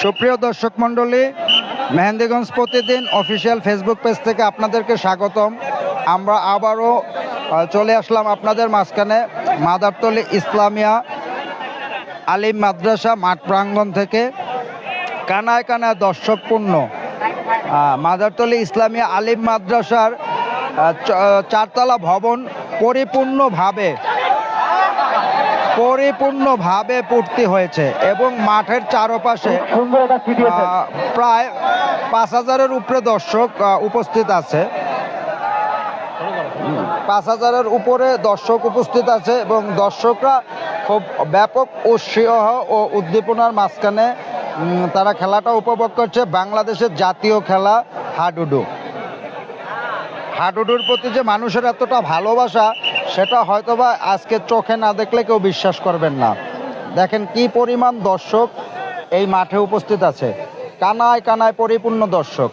সুপ্রিয় দর্শক মণ্ডলী, মেহেন্দিগঞ্জ প্রতিদিন অফিসিয়াল ফেসবুক পেজ থেকে আপনাদেরকে স্বাগতম। আমরা আবারও চলে আসলাম আপনাদের মাঝখানে মাদারতলী ইসলামিয়া আলিম মাদ্রাসা মাঠ প্রাঙ্গণ থেকে। কানায় কানায় দর্শকপূর্ণ মাদারতলী ইসলামিয়া আলিম মাদ্রাসার চারতলা ভবন পরিপূর্ণভাবে পূর্তি হয়েছে এবং মাঠের চারপাশে প্রায় ৫,০০০-এর উপরে দর্শক উপস্থিত আছে। ৫,০০০-এর উপরে দর্শক উপস্থিত আছে এবং দর্শকরা খুব ব্যাপক উৎসাহ ও উদ্দীপনার মাঝখানে তারা খেলাটা উপভোগ করছে। বাংলাদেশের জাতীয় খেলা হাডুডুর প্রতি যে মানুষের এতটা ভালোবাসা, সেটা হয়তোবা আজকে চোখে না দেখলে কেউ বিশ্বাস করবেন না। দেখেন কি পরিমাণ দর্শক এই মাঠে উপস্থিত আছে, কানায় কানায় পরিপূর্ণ দর্শক।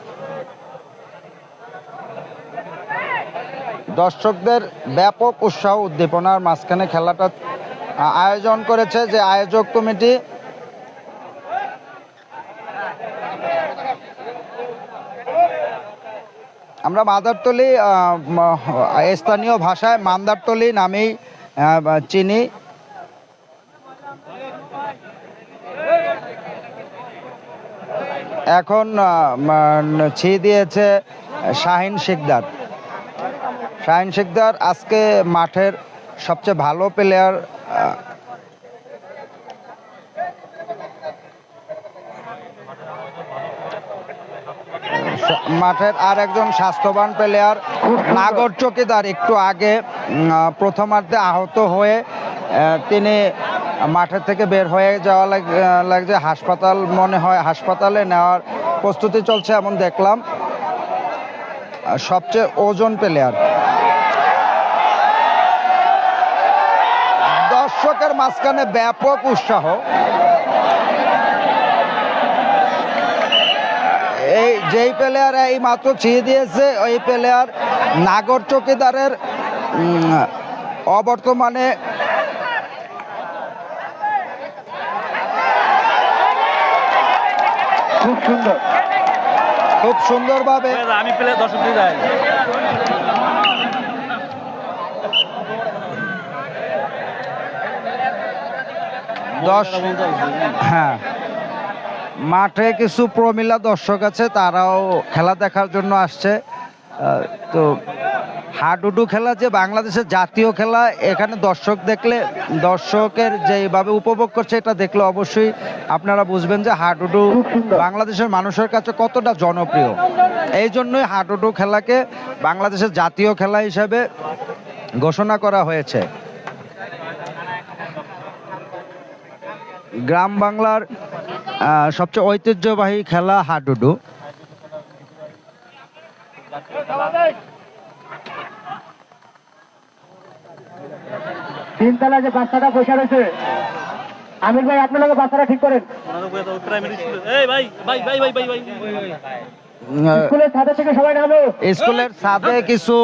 দর্শকদের ব্যাপক উৎসাহ উদ্দীপনার মাঝখানে খেলাটা আয়োজন করেছে যে আয়োজক কমিটি। আমরা মাদারতলী স্থানীয় ভাষায় মান্দারতলী নামেই চিনি। এখন ছি দিয়েছে শাহিন শিকদার আজকে মাঠের সবচেয়ে ভালো প্লেয়ার। মাঠের আর একজন স্বাস্থ্যবান প্লেয়ার নাগর চকিদার একটু আগে প্রথমার্ধে আহত হয়ে তিনি মাঠের থেকে বের হয়ে যাওয়া লাগছে। হাসপাতালে নেওয়ার প্রস্তুতি চলছে এমন দেখলাম। সবচেয়ে ওজন প্লেয়ার। দর্শকের মাঝখানে ব্যাপক উৎসাহ। এই যেই প্লেয়ার এই মাত্র ছিঁড়ে দিয়েছে, ওই প্লেয়ার নাগর চকিদারের অবর্তমানে খুব সুন্দরভাবে আমি প্লেয়ার দর্শক যাই। হ্যাঁ, মাঠে কিছু প্রমিলা দর্শক আছে, তারাও খেলা দেখার জন্য আসছে। তো হাডুডু খেলা যে বাংলাদেশের জাতীয় খেলা, এখানে দর্শকের যেভাবে উপভোগ করছে এটা দেখলে অবশ্যই আপনারা বুঝবেন যে হাডুডু বাংলাদেশের মানুষের কাছে কতটা জনপ্রিয়। এই জন্যই হাডুডু খেলাকে বাংলাদেশের জাতীয় খেলা হিসেবে ঘোষণা করা হয়েছে। গ্রাম বাংলার সবচেয়ে ঐতিহ্যবাহী খেলা হাডুডু। তিনতলা যে বাচ্চাটা বসে রয়েছে, আমির ভাই আপনার লোক বাচ্চাটা ঠিক করেন। স্কুলের ছাদে থেকে সবাই নামো। স্কুলের ছাদে কিছু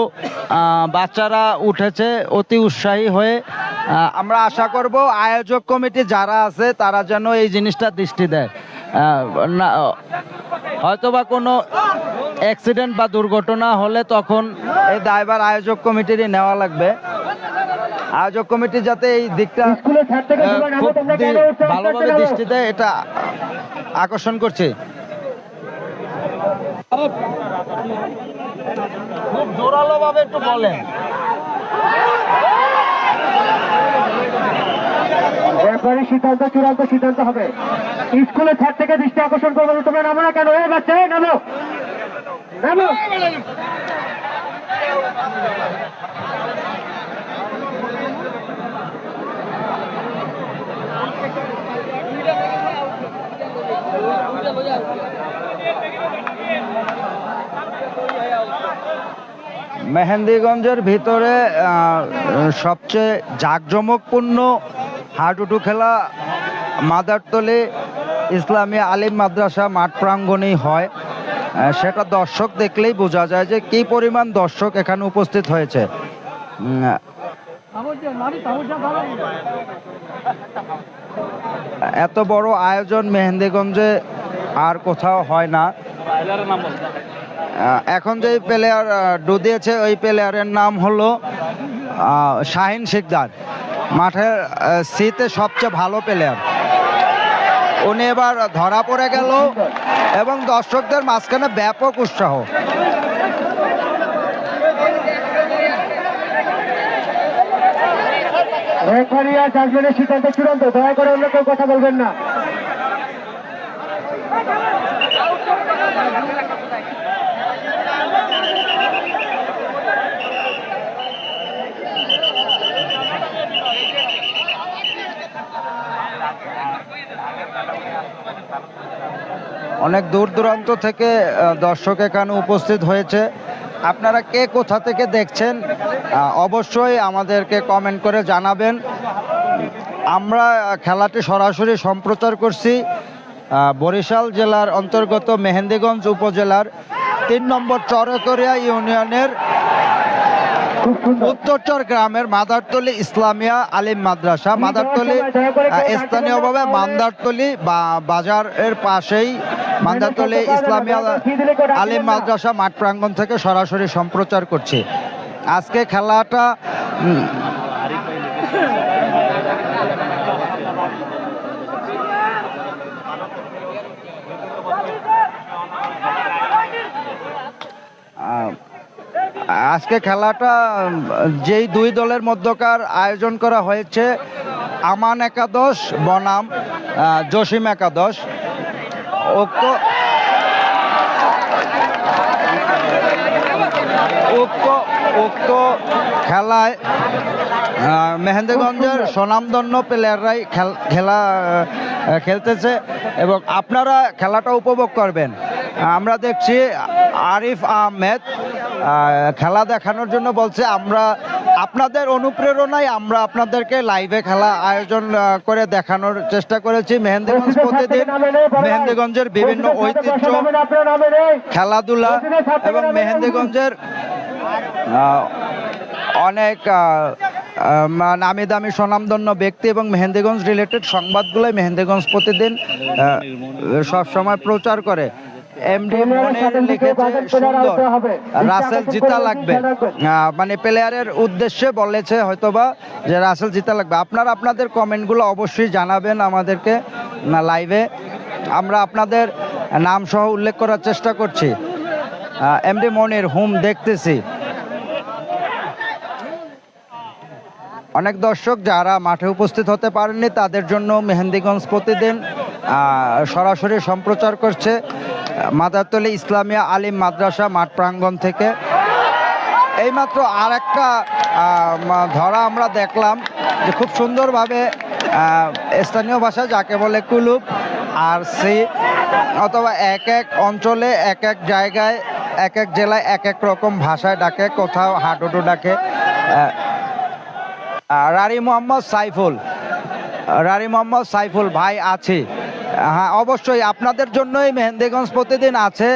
বাচ্চারা উঠেছে অতি উৎসাহী হয়ে। আমরা আশা করব আয়োজক কমিটি যারা আছে তারা যেন এই জিনিসটা দৃষ্টি দেয়। হয়তোবা কোনো অ্যাক্সিডেন্ট বা দুর্ঘটনা হলে তখন এই দায়ভার আয়োজক কমিটিরই নেওয়া লাগবে। আয়োজক কমিটি যাতে এই দিকটা ভালোভাবে দৃষ্টি দেয়, এটা আকর্ষণ করছে। খুব জোরালো ভাবে একটু বলেন। ব্যাপারে চূড়ান্ত সিদ্ধান্ত হবে। স্কুলের ছাদ থেকে দৃষ্টি আকর্ষণ করবো, তোমরা নামো না কেন? এই বাচ্চা নামো। মেহেন্দিগঞ্জের ভিতরে সবচেয়ে জাঁকজমকপূর্ণ হাডুডু খেলা মাদারতলী ইসলামিয়া আলিম মাদ্রাসা মাঠ প্রাঙ্গণেই হয়। সেটা দর্শক দেখলেই বোঝা যায় যে কি পরিমাণ দর্শক এখানে উপস্থিত হয়েছে। এত বড় আয়োজন মেহেন্দিগঞ্জে আর কোথাও হয় না। এখন যে প্লেয়ার ডু দিয়েছে ওই প্লেয়ারের নাম হলো শাহিন শিকদার, মাঠের সিতে সবচেয়ে ভালো প্লেয়ার। উনি এবার ধরা পড়ে গেল এবং দর্শকদের মাঝখানে ব্যাপক উৎসাহ। রেফারি আর জাজমেন্টের সিদ্ধান্ত চূড়ান্ত, দয়া করে অন্য কেউ কথা বলবেন না। অনেক দূর দূরান্ত থেকে দর্শক এখানে উপস্থিত হয়েছে। আপনারা কে কোথা থেকে দেখছেন অবশ্যই আমাদেরকে কমেন্ট করে জানাবেন। আমরা খেলাটি সরাসরি সম্প্রচার করছি বরিশাল জেলার অন্তর্গত মেহেন্দিগঞ্জ উপজেলার ৩ নম্বর চরকরিয়া ইউনিয়নের উত্তরচর গ্রামের মাদারতলী ইসলামিয়া আলিম মাদ্রাসা। মাদারতলী স্থানীয়ভাবে মান্দারতলী বা বাজারের পাশেই মান্দারতলী ইসলামিয়া আলিম মাদ্রাসা মাঠ প্রাঙ্গণ থেকে সরাসরি সম্প্রচার করছি। আজকে খেলাটা যেই দুই দলের মধ্যকার আয়োজন করা হয়েছে আমান একাদশ বনাম জসিম একাদশ। উক্ত খেলায় মেহেন্দিগঞ্জের স্বনামধন্য প্লেয়াররাই খেলতেছে এবং আপনারা খেলাটা উপভোগ করবেন। আমরা দেখছি আরিফ আহমেদ খেলা দেখানোর জন্য বলছে আমরা আপনাদের অনুপ্রেরণায় আমরা আপনাদেরকে লাইভে খেলা আয়োজন করে দেখানোর চেষ্টা করেছি। মেহেন্দিগঞ্জ প্রতিদিন মেহেন্দিগঞ্জের বিভিন্ন ঐতিহ্য, খেলাধুলা এবং মেহেন্দিগঞ্জের অনেক নামি দামি স্বনামধন্য ব্যক্তি এবং মেহেন্দিগঞ্জ রিলেটেড সংবাদগুলোই মেহেন্দিগঞ্জ প্রতিদিন সবসময় প্রচার করে। এমডি মনির লিখেছে সুন্দর, রাসেল জিতা লাগবে, মানে প্লেয়ারের উদ্দেশ্যে বলেছে হয়তোবা যে রাসেল জিতা লাগবে। আপনারা আপনাদের কমেন্টগুলো অবশ্যই জানাবেন আমাদেরকে লাইভে, আমরা আপনাদের নাম সহ উল্লেখ করার চেষ্টা করছি। এমডি মনির হুম দেখতেছি। অনেক দর্শক যারা মাঠে উপস্থিত হতে পারেননি তাদের জন্য মেহেন্দিগঞ্জ প্রতিদিন সরাসরি সম্প্রচার করছে মাদারতলী ইসলামিয়া আলিম মাদ্রাসা মাঠ প্রাঙ্গণ থেকে। এইমাত্র আর একটা ধরা আমরা দেখলাম যে খুব সুন্দরভাবে স্থানীয় ভাষায় যাকে বলে কুলুপ আর সি অথবা এক এক অঞ্চলে এক এক জায়গায় এক এক জেলায় এক এক রকম ভাষায় ডাকে, কোথাও হাডুডু ডাকে। রারি মোহাম্মদ সাইফুল ভাই আছে। হ্যাঁ অবশ্যই আপনাদের জন্যই মেহেন্দিগঞ্জ প্রতিদিন আছে।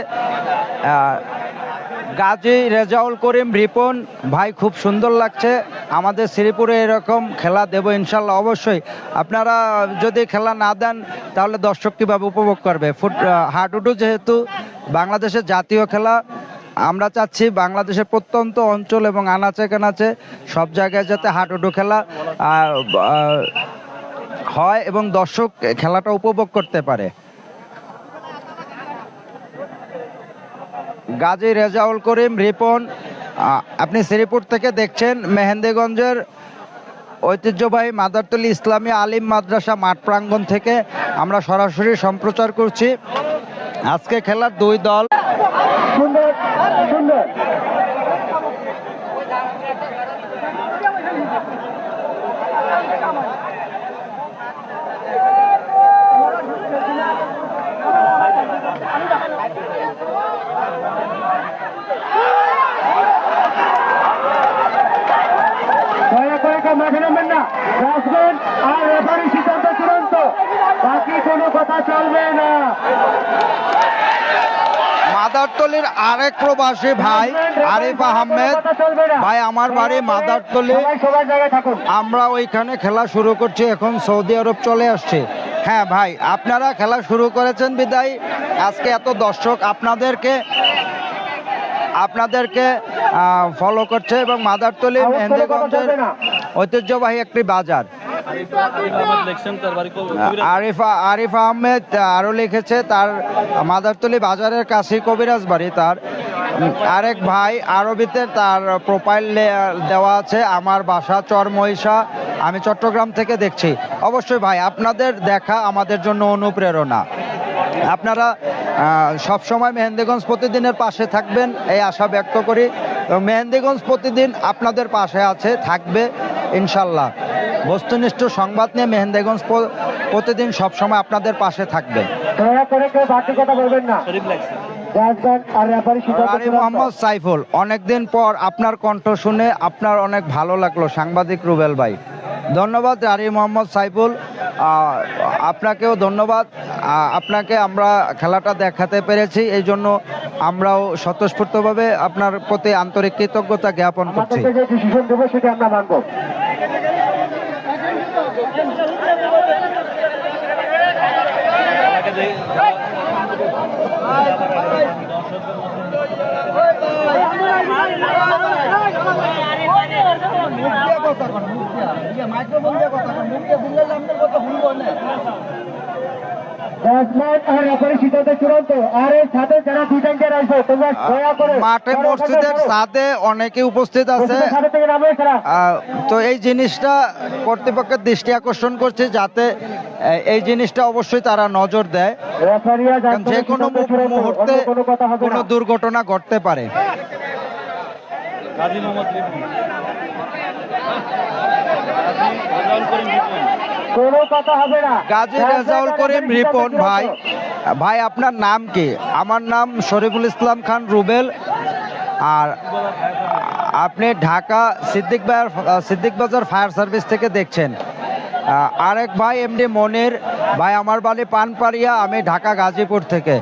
গাজী রেজাউল করিম রিপন ভাই খুব সুন্দর লাগছে, আমাদের শ্রীপুরে এরকম খেলা দেব ইনশাল্লাহ। অবশ্যই আপনারা যদি খেলা না দেন তাহলে দর্শক কীভাবে উপভোগ করবে? হাডুডু যেহেতু বাংলাদেশের জাতীয় খেলা, আমরা চাচ্ছি বাংলাদেশের প্রত্যন্ত অঞ্চল এবং আনাচে কানাচে সব জায়গায় যাতে হাডুডু খেলা হয় এবং দর্শক খেলাটা উপভোগ করতে পারে। গাজী রেজাউল করিম রিপন, আপনি শ্রীপুর থেকে দেখছেন মেহেন্দিগঞ্জের ঐতিহ্যবাহী মাদারতলী ইসলামিয়া আলিম মাদ্রাসা মাঠ প্রাঙ্গণ থেকে আমরা সরাসরি সম্প্রচার করছি। আজকে খেলার দুই দল সুন্দর সুন্দর মাঠে নামবেন না, আসবেন আর রেফারির সিদ্ধান্ত চূড়ান্ত, বাকি কোনো কথা চলবে না। মাদারতলির আরেক প্রবাসী ভাই আরিফ আহমেদ ভাই, আমার বাড়ি মাদারতলি। সবাই সবার জায়গায় থাকুন। আমরা ওইখানে খেলা শুরু করছি, এখন সৌদি আরব চলে আসছে। হ্যাঁ ভাই, আপনারা খেলা শুরু করেছেন বিদায় আজকে এত দর্শক আপনাদেরকে ফলো করছে, এবং মাদারতলি মেহেন্দিগঞ্জের ঐতিহ্যবাহী একটি বাজার। আরিফ আহমেদ আরো লিখেছে তার মাদারতলি বাজারের কাছে কবিরাজ বাড়ি তার। আরেক ভাই আরবিতে তার প্রোফাইল দেওয়া আছে, আমার বাসা চরমহিষা, আমি চট্টগ্রাম থেকে দেখছি। অবশ্যই ভাই, আপনাদের দেখা আমাদের জন্য অনুপ্রেরণা। আপনারা সবসময় মেহেন্দিগঞ্জ প্রতিদিনের পাশে থাকবেন এই আশা ব্যক্ত করি, এবং মেহেন্দিগঞ্জ প্রতিদিন আপনাদের পাশে আছে, থাকবে ইনশাল্লাহ। বস্তুনিষ্ঠ সংবাদ নিয়ে মেহেন্দিগঞ্জ প্রতিদিন সবসময় আপনাদের পাশে থাকবে। দয়া করে কেউ বাড়তি কথা বলবেন না। আলী মোহাম্মদ সাইফুল, অনেকদিন পর আপনার কণ্ঠ শুনে আপনার অনেক ভালো লাগলো সাংবাদিক রুবেল ভাই। ধন্যবাদ আলী মোহাম্মদ সাইফুল, আপনাকেও ধন্যবাদ। আপনাকে আমরা খেলাটা দেখাতে পেরেছি, এই জন্য আমরাও স্বতঃস্ফূর্তভাবে আপনার প্রতি আন্তরিক কৃতজ্ঞতা জ্ঞাপন করছি। যে ডিসিশন দেবো সেটা আমরা মানবো। মাঠে মসজিদের ছাদে অনেকে উপস্থিত আছে, তো এই জিনিসটা কর্তৃপক্ষের দৃষ্টি আকর্ষণ করছে যাতে এই জিনিসটা অবশ্যই তারা নজর দেয়, যে কোনো মুহূর্তে কোনো দুর্ঘটনা ঘটতে পারে। কোনো কথা হবে না। গাজী রেজাউল করিম রিপন ভাই, ভাই আপনার নাম কি? আমার নাম শরীফুল ইসলাম খান রুবেল, আর আপনি ঢাকা সিদ্দিক বাজার ফায়ার সার্ভিস থেকে দেখছেন। আরেক ভাই এমডি মনির ভাই, আমার বাড়ি পানপাড়িয়া, আমি ঢাকা গাজীপুর থেকে।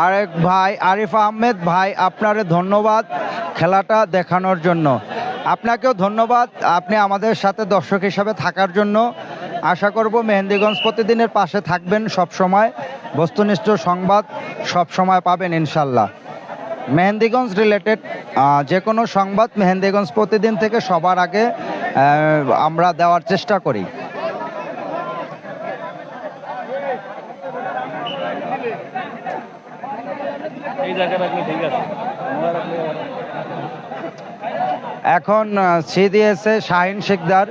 আরেক ভাই আরিফ আহমেদ ভাই, আপনারে ধন্যবাদ খেলাটা দেখানোর জন্য। আপনাকেও ধন্যবাদ, আপনি আমাদের সাথে দর্শক হিসাবে থাকার জন্য। আশা করব মেহেন্দিগঞ্জ প্রতিদিনের পাশে থাকবেন সব সময়, বস্তুনিষ্ঠ সংবাদ সব সময় পাবেন ইনশাল্লাহ। মেহেন্দিগঞ্জ রিলেটেড যে কোনো সংবাদ মেহেন্দিগঞ্জ প্রতিদিন থেকে সবার আগে আমরা দেওয়ার চেষ্টা করি। এখন সি দিয়েছে শাহিন শিকদার।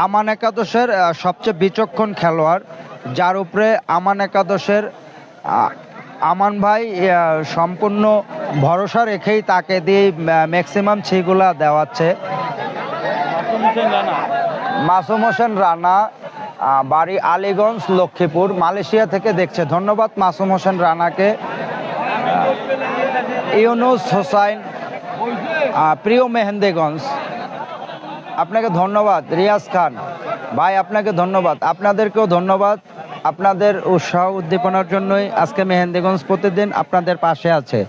আমান একাদশের সবচেয়ে বিচক্ষণ খেলোয়াড়, যার উপরে আমান একাদশের আমান ভাই সম্পূর্ণ ভরসা রেখেই তাকে দিয়ে ম্যাক্সিমাম ছিগুলা দেওয়াচ্ছে। মাসুম হোসেন রানা, বাড়ি আলীগঞ্জ লক্ষ্মীপুর, মালয়েশিয়া থেকে দেখছে। ধন্যবাদ মাসুম হোসেন রানাকে। ইউনুস হোসাইন, প্রিয় মেহেন্দিগঞ্জ, আপনাকে ধন্যবাদ। রিয়াজ খান ভাই, আপনাকে ধন্যবাদ। আপনাদেরকেও ধন্যবাদ, আপনাদের উৎসাহ উদ্দীপনার জন্যই আজকে মেহেন্দিগঞ্জ প্রতিদিন আপনাদের পাশে আছে।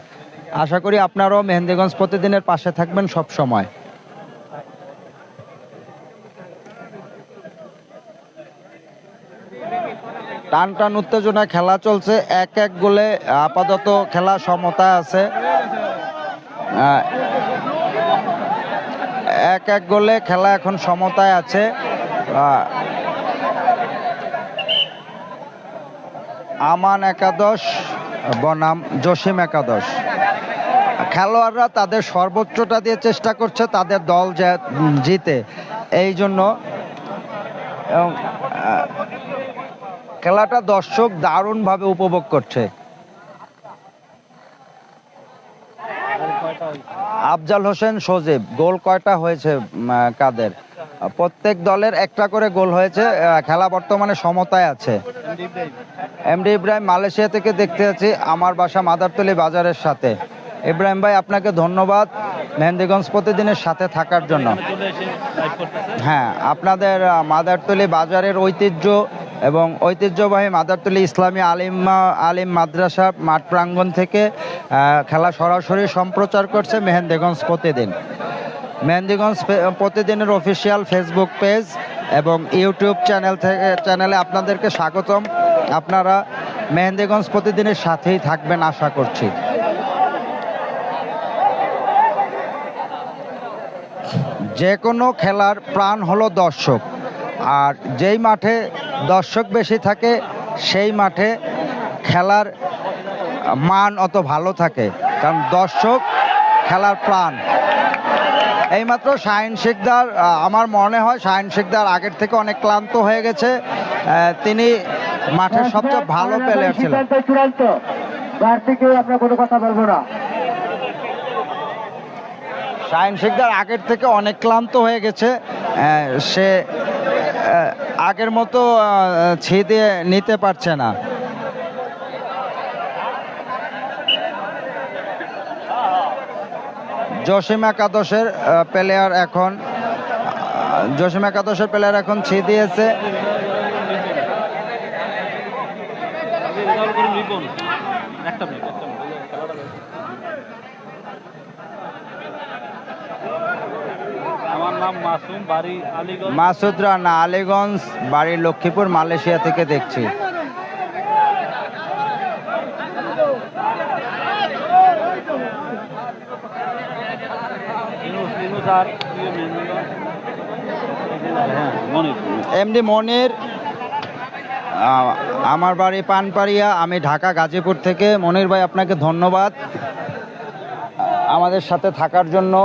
আশা করি আপনারাও মেহেন্দিগঞ্জ প্রতিদিনের পাশে থাকবেন সব সময়। টান টান উত্তেজনা খেলা চলছে, এক এক গোলে আপাতত খেলা সমতায় আছে। এক এক গোলে খেলা এখন সমতায় আছে। আমান একাদশ বনাম জসিম একাদশ, খেলোয়াড়রা তাদের সর্বোচ্চটা দিয়ে চেষ্টা করছে তাদের দল জিতে, এই জন্য খেলাটা দর্শক দারুণভাবে উপভোগ করছে। আফজাল হোসেন সজীব, গোল কয়টা হয়েছে কাদের? প্রত্যেক দলের একটা করে গোল হয়েছে। খেলা বর্তমানে সমতায় আছে। এমডি ইব্রাহিম, মালয়েশিয়া থেকে দেখতে আছি, আমার বাসা মাদারতলি বাজারের সাথে। ইব্রাহিম ভাই, আপনাকে ধন্যবাদ মেহেন্দিগঞ্জ প্রতিদিনের সাথে থাকার জন্য। হ্যাঁ, আপনাদের মাদারতলি বাজারের ঐতিহ্য এবং ঐতিহ্যবাহী মাদারতলী ইসলামী আলিম মাদ্রাসা মাঠ প্রাঙ্গণ থেকে খেলা সরাসরি সম্প্রচার করছে মেহেন্দিগঞ্জ প্রতিদিন। মেহেন্দিগঞ্জ প্রতিদিনের অফিসিয়াল ফেসবুক পেজ এবং ইউটিউব চ্যানেলে আপনাদেরকে স্বাগতম। আপনারা মেহেন্দিগঞ্জ প্রতিদিনের সাথেই থাকবেন আশা করছি। যে কোনো খেলার প্রাণ হলো দর্শক, আর যেই মাঠে দর্শক বেশি থাকে সেই মাঠে খেলার মান অত ভালো থাকে, কারণ দর্শক খেলার প্রাণ। এইমাত্র শাহিন শিকদার, আমার মনে হয় শাহিন শিকদার আগের থেকে অনেক ক্লান্ত হয়ে গেছে। তিনি মাঠের সবচেয়ে ভালো প্লেয়ার ছিলেন। কোনো কথা বলবো না। শাহিন শিকদার আগের থেকে অনেক ক্লান্ত হয়ে গেছে। সে আগের মতো ছিঁড়ে নিতে পারছে না। জসিম একাদশের প্লেয়ার এখন ছি দিয়েছে। আমার নাম মাসুম, বাড়ি আলীগঞ্জ। মাসুদ রানা, আলীগঞ্জ, বাড়ি লক্ষ্মীপুর, মালয়েশিয়া থেকে দেখছি। এমডি মনির, আমার বাড়ি পানপাড়িয়া, আমি ঢাকা গাজীপুর থেকে। মনির ভাই, আপনাকে ধন্যবাদ আমাদের সাথে থাকার জন্য।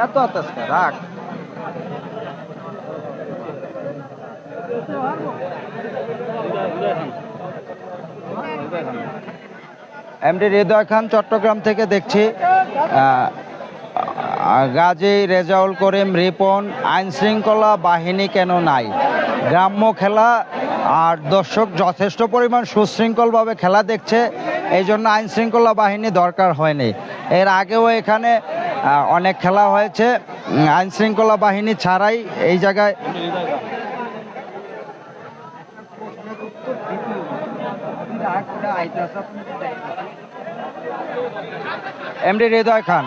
এত আতস্কা রাখ। এমডি হৃদয় খান, চট্টগ্রাম থেকে দেখছি। গাজী রেজাউল করিম রিপন, আইন শৃঙ্খলা বাহিনী কেন নাই? গ্রাম্য খেলা আর দর্শক যথেষ্ট পরিমাণ সুশৃঙ্খলভাবে খেলা দেখছে, এই জন্য আইন শৃঙ্খলা বাহিনী দরকার হয়নি। এর আগেও এখানে অনেক খেলা হয়েছে আইন শৃঙ্খলা বাহিনী ছাড়াই। এই জায়গায় এমডি হৃদয় খান,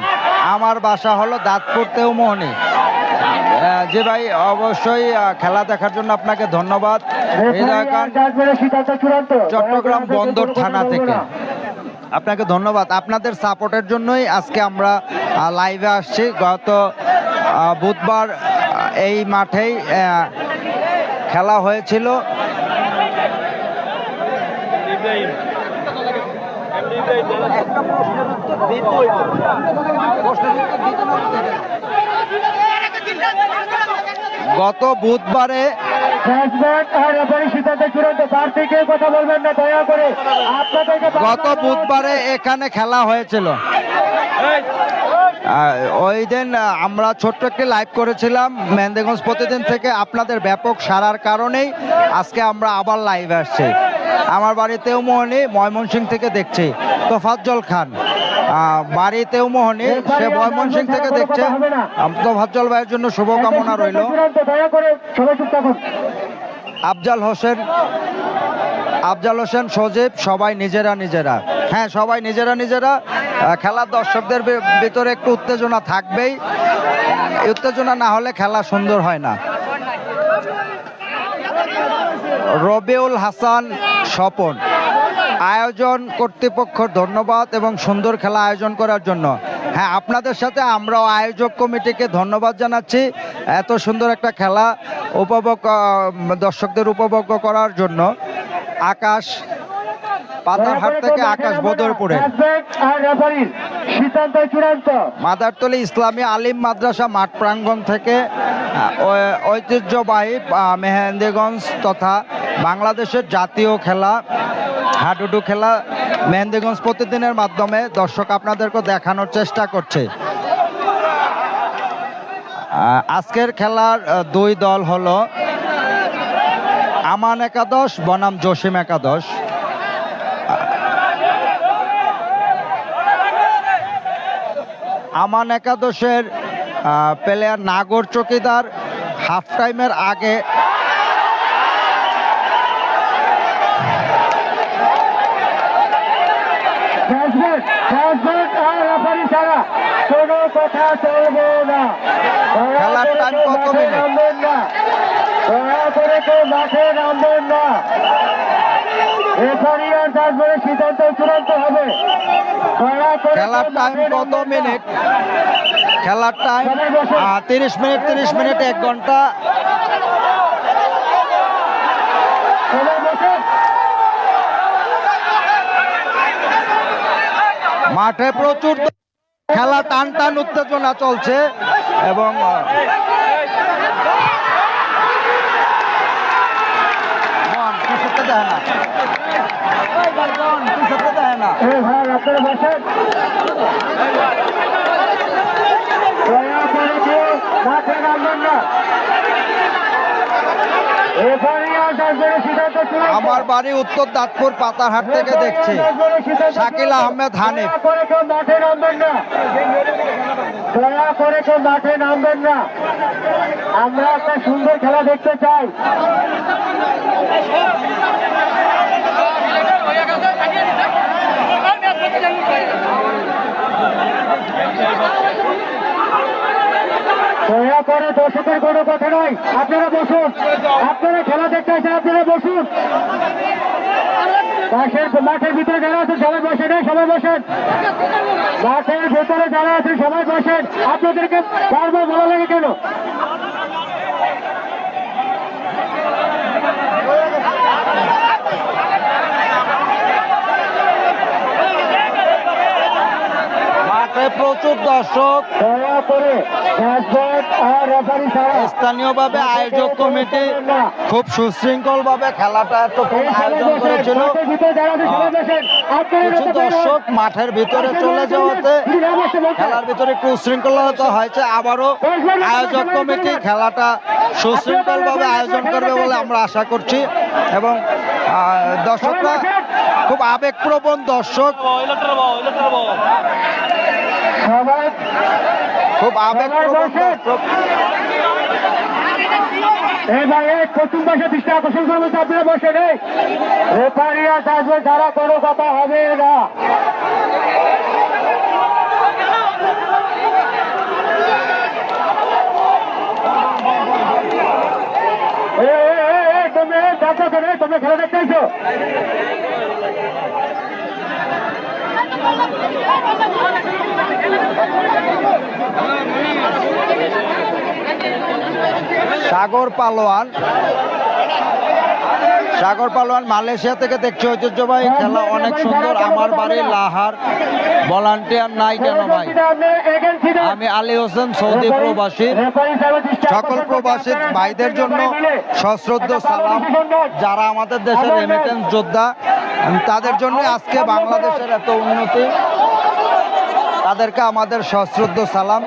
আমার বাসা হলো দাঁতপুর তেউমোহনী। জি ভাই, অবশ্যই খেলা দেখার জন্য আপনাকে ধন্যবাদ। হৃদয় খান, চট্টগ্রাম বন্দর থানা থেকে আপনাকে ধন্যবাদ। আপনাদের সাপোর্টের জন্যই আজকে আমরা লাইভে আসছি। গত বুধবার এই মাঠেই খেলা হয়েছিল। গত বুধবারে এখানে খেলা হয়েছিল। ওই দিন আমরা ছোট্ট একটি লাইভ করেছিলাম মেহেন্দিগঞ্জ প্রতিদিন থেকে। আপনাদের ব্যাপক সাড়ার কারণেই আজকে আমরা আবার লাইভ আসছি। আমার বাড়ি তেউমোহনী, ময়মনসিংহ থেকে দেখছি। তোফাজ্জল খান, বাড়ি তেউমোহনী, সে ময়মনসিংহ থেকে দেখছে। তোফাজ্জল ভাইয়ের জন্য শুভকামনা রইল। আফজাল হোসেন সজীব, সবাই নিজেরা। হ্যাঁ, সবাই নিজেরা। খেলার দর্শকদের ভিতরে একটু উত্তেজনা থাকবেই। উত্তেজনা না হলে খেলা সুন্দর হয় না। রবিউল হাসান স্বপন, আয়োজন কর্তৃপক্ষ ধন্যবাদ এবং সুন্দর খেলা আয়োজন করার জন্য। হ্যাঁ, আপনাদের সাথে আমরাও আয়োজক কমিটিকে ধন্যবাদ জানাচ্ছি এত সুন্দর একটা খেলা দর্শকদের উপভোগ করার জন্য। আকাশ, পাতারহাট থেকে আকাশ বদরপুরে। মাদারতলী ইসলামী আলিম মাদ্রাসা মাঠ প্রাঙ্গণ থেকে ঐতিহ্যবাহী মেহেন্দিগঞ্জ তথা বাংলাদেশের জাতীয় খেলা হাডুডু খেলা মেহেন্দিগঞ্জ প্রতিদিনের মাধ্যমে দর্শক আপনাদেরকে দেখানোর চেষ্টা করছে। আজকের খেলার দুই দল হলো আমান একাদশ বনাম জসিম একাদশ। আমান একাদশের প্লেয়ার নাগর চকিদার হাফ টাইমের আগে কোনো কথা চলবে না। খেলার টাইম কত মিনিট? নামবেন না, দয়া করে কেউ মাঠে নামবেন না। রেফারি আর তারপরে সিদ্ধান্ত চূড়ান্ত হবে। দয়া করে খেলার কেউ টাইম মাঠে কত নামবেন না। মিনিট? খেলার টাইম 30 মিনিট, 30 মিনিট 1 ঘন্টা। সবাই বসেন। মাঠে প্রচুর খেলা টান টান উত্তেজনা চলছে এবং পিছতে দেয় না, পিছতে দেয় না। এই ভাই আপনারা বসেন। দয়া করে কেউ মাঠে নামবেন না। রেফারি আর তারপরে সিদ্ধান্ত চূড়ান্ত। আমার বাড়ি উত্তর দাঁতপুর পাতারহাট থেকে দেখছি। শাকিল আহমেদ হানিফ। দয়া করে কেউ মাঠে নামবেন না, দয়া করে কেউ মাঠে নামবেন না। আমরা একটা সুন্দর খেলা দেখতে চাই। দয়া করে দর্শকের কোনো কথা নয়, আপনারা বসুন। আপনারা খেলা দেখতে চান, আপনারা বসুন। মাঠের ভিতরে যারা আছেন সবাই বসেন, সবাই বসেন। মাঠের ভেতরে যারা আছেন সবাই বসেন। আপনাদেরকে বারবার ভালো লাগে কেন? মাঠে প্রচুর দর্শক। দয়া করে আর রেফারি ছাড়া স্থানীয়ভাবে আয়োজক কমিটি খুব সুশৃঙ্খল ভাবে খেলাটা এতক্ষণ আয়োজন করেছিল। কিছু দর্শক মাঠের ভিতরে চলে যাওয়াতে খেলার ভিতরে একটু উশৃঙ্খলতা হয়েছে। আবারও আয়োজক কমিটি খেলাটা সুশৃঙ্খল ভাবে আয়োজন করবে বলে আমরা আশা করছি এবং দর্শকরা খুব আবেগপ্রবণ দর্শক, খুব আবেগপ্রবণ দর্শক। এই ভাই প্রথম পাশে দৃষ্টি আকর্ষণ করবো, আপনারা বসে নেই। রেফারিয়া আসবে, যারা কোনো কথা হবে না। তোমরা খেলা দেখতে আইছো? সাগর পালোয়ান মালয়েশিয়া থেকে দেখছে ঐতিহ্যবাহী খেলা, অনেক সুন্দর। আমার বাড়ি লাহার, ভলান্টিয়ার নাই কেন ভাই? আমি আলী হোসেন, সৌদি প্রবাসী। সকল প্রবাসী ভাইদের জন্য সশ্রদ্ধ সালাম। যারা আমাদের দেশের রেমিটেন্স যোদ্ধা, তাদের জন্য আজকে বাংলাদেশের এত উন্নতি, তাদেরকে আমাদের সশ্রদ্ধ সালাম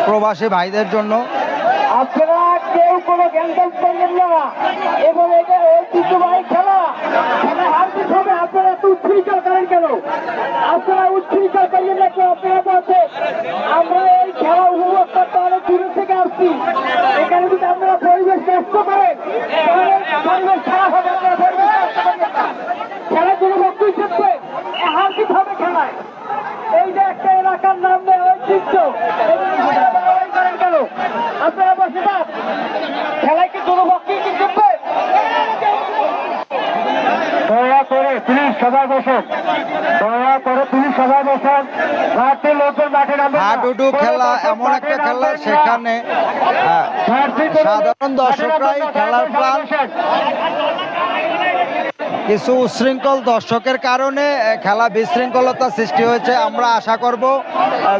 প্রবাসী ভাইদের জন্য। আপনারা কেউ কোনো গ্যাঞ্জাম করবেন না এবং এটা ঐতিহ্যবাহী খেলা, হার জিত হবে। আপনারা এত উচ্ছৃঙ্খল করেন কেন? আপনারা উচ্ছৃঙ্খল করিয়ে না কেউ। আপনারা বলছে আমরা এই খেলা উপভোগ করতে অনেক দূর থেকে আসছি। এখানে যদি আপনারা পরিবেশ নষ্ট করেন তাহলে পরিবেশ খারাপ হবে। আপনারা পরিবেশ নষ্ট করবেন না। খেলার জন্য বক্তব্য হিসেবে হার জিত হবে খেলায়। এই যে একটা এলাকার নাম নেই ঐতিহ্য, করেন কেন? আপনারা বসে না, খেলায় কি কোনো বক্তব্য জিতবে? দয়া করে প্লিজ সবাই বসেন, দয়া করে প্লিজ সবাই বসেন। মাঠের লোকজন মাঠে নামবে। হাডুডু খেলা এমন একটা খেলা, সেখানে সাধারণ দর্শকরাই খেলার প্রাণ। কিছু উশৃঙ্খল দর্শকের কারণে খেলা বিশৃঙ্খলতা সৃষ্টি হয়েছে। আমরা আশা করব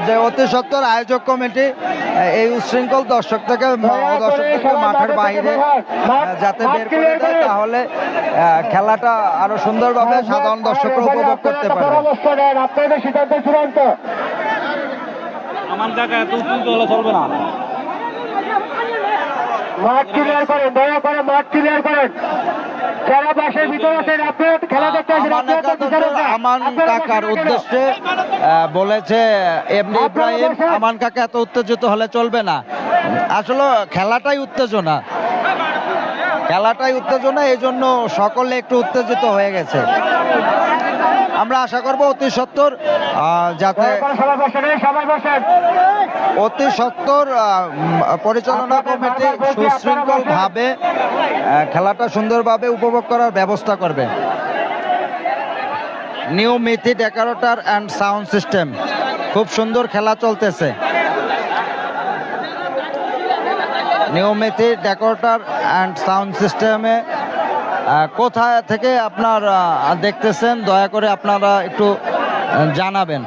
যে অতি সত্বর আয়োজক কমিটি এই উশৃঙ্খল দর্শক থেকে মাঠের বাইরে যাতে বের করে দেয়, তাহলে খেলাটা আরো সুন্দরভাবে সাধারণ দর্শকরা উপভোগ করতে পারে। আপনাদের সিদ্ধান্ত চূড়ান্ত। আমার জায়গায় এত উত্তেজিত হলে চলবে না। মাঠ ক্লিয়ার করেন, দয়া করে মাঠ ক্লিয়ার করেন। যারা বাসের ভিতরে আছেন আপনারা খেলা দেখতে আসেন, আমান একাদশের আমান কাকার উদ্দেশ্যে বলেছে এমনি ইব্রাহিম, আমান কাকা এত উত্তেজিত হলে চলবে না। আসলে খেলাটাই উত্তেজনা, এই জন্য সকলে একটু উত্তেজিত হয়ে গেছে। আমরা আশা করব অতি সত্বর যাতে অতি সত্বর পরিচালনা কমিটি সুশৃঙ্খল ভাবে খেলাটা সুন্দরভাবে উপভোগ করার ব্যবস্থা করবে। New Mithi decorator and sound system, খুব সুন্দর খেলা চলতেছে। New Mithi decorator and sound সিস্টেমে কোথা থেকে আপনার দেখতেছেন দয়া করে আপনারা একটু জানাবেন।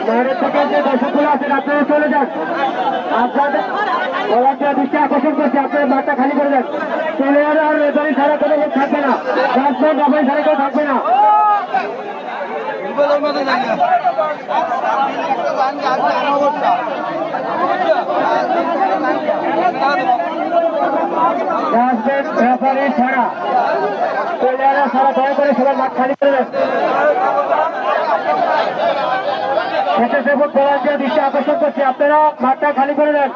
বাইরের থেকে যে দর্শকগুলো আছেন আপনারা চলে যান, আপনাদের দৃষ্টি আকর্ষণ করছে, আপনারা মাঠটা খালি করে দেন। চলে যাবে আর রেফারি ছাড়া কোনো লোক থাকবে না, রেফারি ছাড়া কেউ থাকবে না। রেফারি ছাড়া প্লেয়াররা ছাড়া দয়া করে সবাই মাঠ খালি করে দেন। স্বেচ্ছাসেবক দৃষ্টি আকর্ষণ করছে, আপনারা মাঠটা খালি করে দেন।